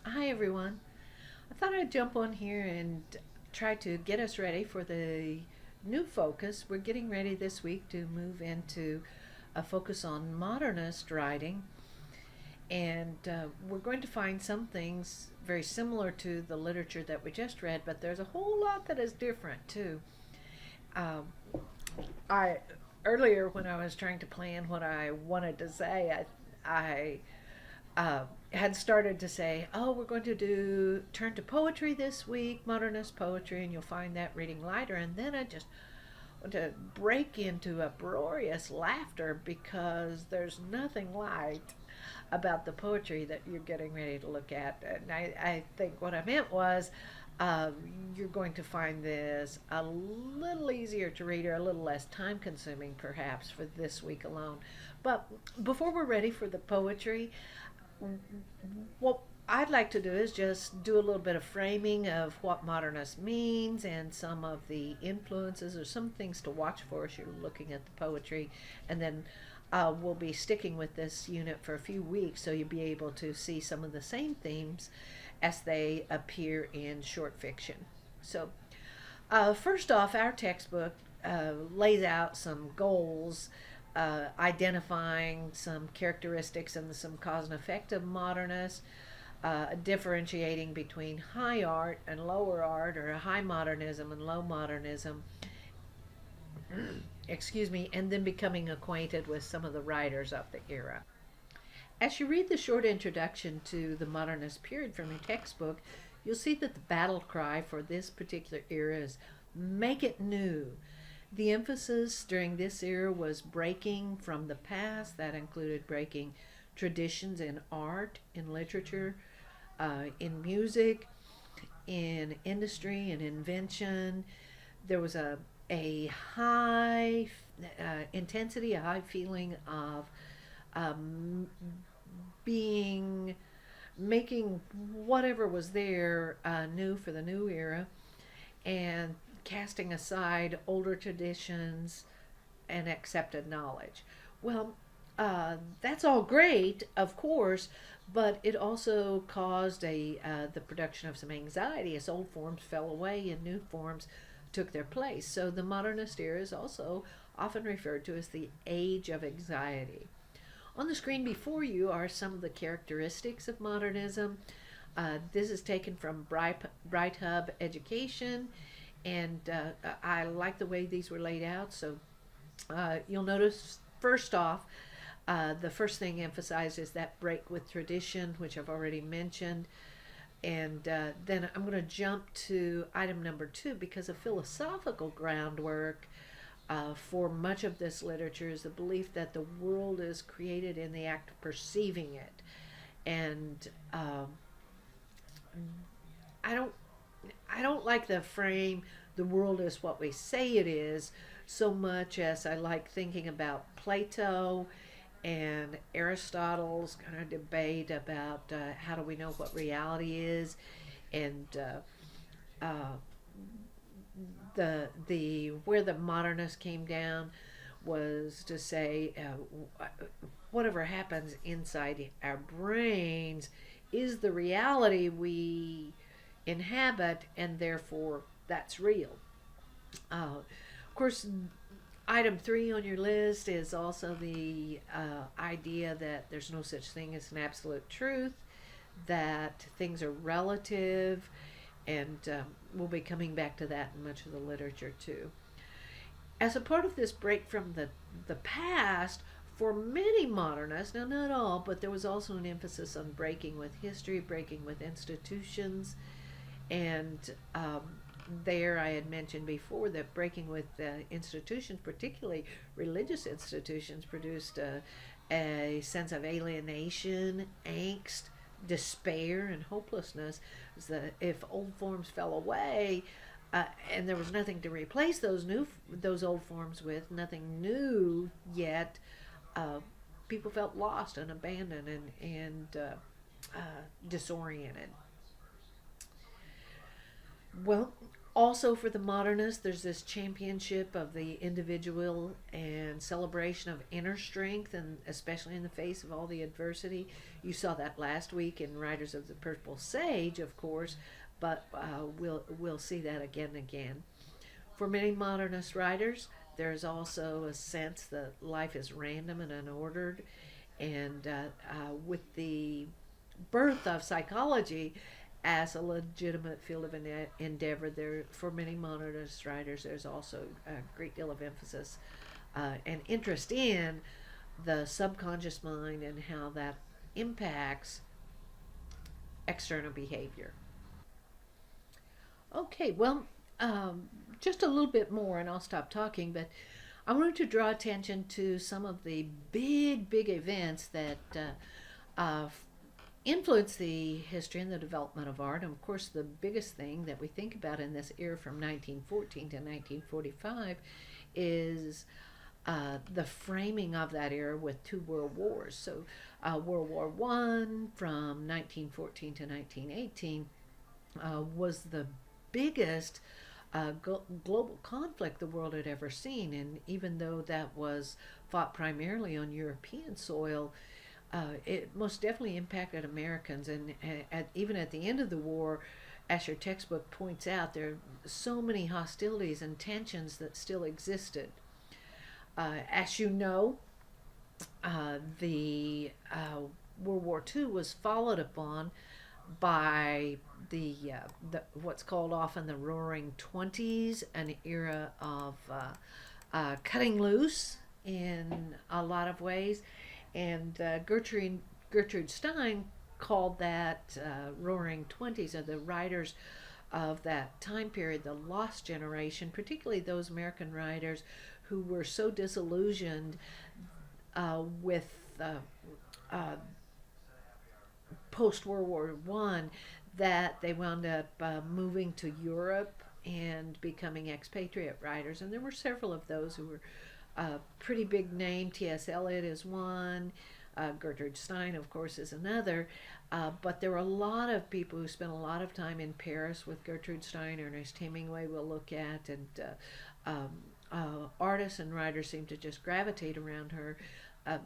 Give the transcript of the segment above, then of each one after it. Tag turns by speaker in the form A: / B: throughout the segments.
A: Hi, everyone. I thought I'd jump on here and try to get us ready for the new focus. We're getting ready this week to move into a focus on modernist writing, and we're going to find some things very similar to the literature that we just read, but there's a whole lot that is different too. Um, I Earlier when I was trying to plan what I wanted to say, I had started to say, "Oh, we're going to do turn to poetry this week, modernist poetry, and you'll find that reading lighter." And then I just want to break into uproarious laughter because there's nothing light about the poetry that you're getting ready to look at. And I think what I meant was uh, you're going to find this a little easier to read or a little less time consuming, perhaps, for this week alone. But before we're ready for the poetry, what I'd like to do is just do a little bit of framing of what modernist means and some of the influences or some things to watch for as you're looking at the poetry. And then we'll be sticking with this unit for a few weeks so you'll be able to see some of the same themes as they appear in short fiction. So, first off, our textbook lays out some goals, identifying some characteristics and some cause and effect of modernists, differentiating between high art and lower art, or high modernism and low modernism, excuse me, and then becoming acquainted with some of the writers of the era. As you read the short introduction to the modernist period from your textbook, you'll see that the battle cry for this particular era is make it new. The emphasis during this era was breaking from the past. That included breaking traditions in art, in literature, in music, in industry and invention. There was a high intensity, a high feeling of um, being making whatever was there new for the new era and casting aside older traditions and accepted knowledge. Well, that's all great, of course, but it also caused the production of some anxiety as old forms fell away and new forms took their place. So the modernist era is also often referred to as the age of anxiety. On the screen before you are some of the characteristics of modernism. This is taken from Bright Hub Education, and I like the way these were laid out. So you'll notice, first off, the first thing emphasized is that break with tradition, which I've already mentioned. And then I'm going to jump to item number two because the philosophical groundwork for much of this literature is the belief that the world is created in the act of perceiving it. And I don't I don't like the frame the world is what we say it is so much as I like thinking about Plato and Aristotle's kind of debate about how do we know what reality is, and the where the modernists came down was to say whatever happens inside our brains is the reality we inhabit, and therefore that's real. Of course, item three on your list is also the idea that there's no such thing as an absolute truth, that things are relative, and we'll be coming back to that in much of the literature too. As a part of this break from the past, for many modernists, now not all, but there was also an emphasis on breaking with history, breaking with institutions, and there I had mentioned before that breaking with institutions, particularly religious institutions, produced a sense of alienation, angst, despair, and hopelessness. That if old forms fell away, and there was nothing to replace those old forms with, nothing new yet, uh, people felt lost and abandoned and disoriented. Well, Also, for the modernists, there's this championship of the individual and celebration of inner strength, and especially in the face of all the adversity. You saw that last week in Riders of the Purple Sage, of course, but we'll see that again and again. For many modernist writers, there's also a sense that life is random and unordered, and with the birth of psychology as a legitimate field of endeavor, there for many modernist writers, there's also a great deal of emphasis and interest in the subconscious mind and how that impacts external behavior. Okay, well, just a little bit more, and I'll stop talking. But I wanted to draw attention to some of the big events that influenced the history and the development of art. And of course, the biggest thing that we think about in this era from 1914 to 1945 is the framing of that era with two world wars. So, World War One from 1914 to 1918 was the biggest global conflict the world had ever seen. And even though that was fought primarily on European soil, it most definitely impacted Americans. And even at the end of the war, as your textbook points out, there are so many hostilities and tensions that still existed. As you know, the World War II was followed upon by the what's called often the Roaring Twenties, an era of cutting loose in a lot of ways, and Gertrude Stein called that Roaring Twenties, or the writers of that time period, the lost generation, particularly those American writers who were so disillusioned with uh, post World War One that they wound up moving to Europe and becoming expatriate writers. And there were several of those who were pretty big name. T.S. Eliot is one. Gertrude Stein, of course, is another. But there were a lot of people who spent a lot of time in Paris with Gertrude Stein. Ernest Hemingway we'll look at, and artists and writers seem to just gravitate around her. Uh,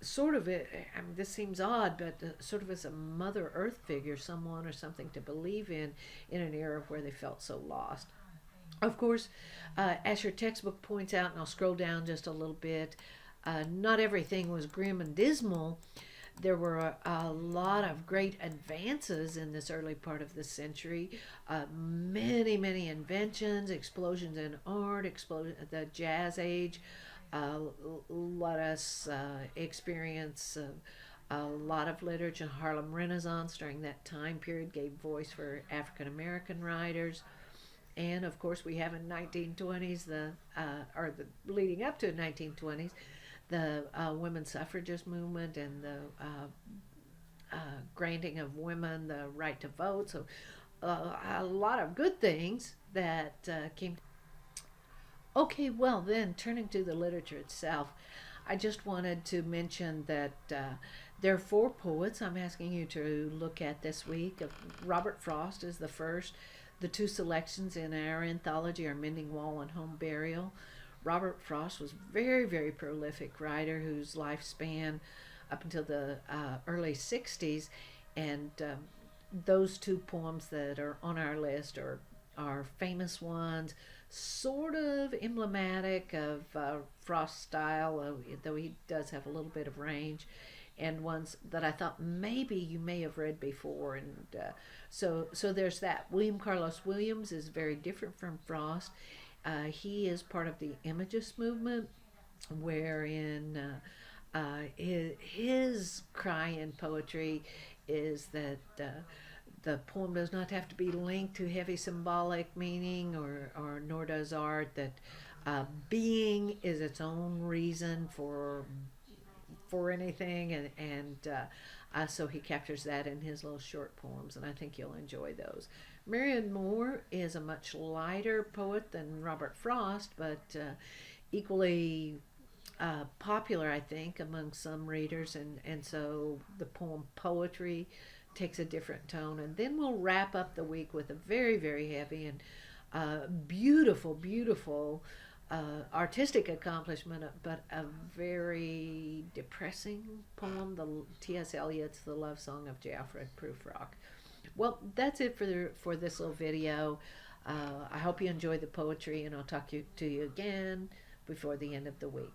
A: Sort of, I mean, this seems odd, but sort of as a Mother Earth figure, someone or something to believe in an era where they felt so lost. Of course, as your textbook points out, and I'll scroll down just a little bit, not everything was grim and dismal. There were a lot of great advances in this early part of the century. Many inventions, explosions in art, the Jazz Age. Let us experience a lot of literature. Harlem Renaissance during that time period gave voice for African American writers. And of course, we have in 1920s or the leading up to 1920s, the women's suffragist movement and the granting of women the right to vote. So a lot of good things that came. Okay, well, then, turning to the literature itself, I just wanted to mention that there are four poets I'm asking you to look at this week. Robert Frost is the first. The two selections in our anthology are Mending Wall and Home Burial. Robert Frost was very prolific writer whose lifespan up until the early 60s, and those two poems that are on our list are famous ones, sort of emblematic of Frost's style, though he does have a little bit of range, and ones that I thought maybe you may have read before. And so there's that. William Carlos Williams is very different from Frost. He is part of the Imagist movement, wherein his cry in poetry is that the poem does not have to be linked to heavy symbolic meaning, or nor does art, that being is its own reason for anything, and so he captures that in his little short poems, and I think you'll enjoy those. Marion Moore is a much lighter poet than Robert Frost, but equally popular, I think, among some readers, and so the poem Poetry takes a different tone. And then we'll wrap up the week with a very heavy and Beautiful, beautiful artistic accomplishment, but a very depressing poem. The T.S. Eliot's "The Love Song of J. Alfred Prufrock." Well, that's it for this little video. I hope you enjoy the poetry, and I'll talk to you again before the end of the week.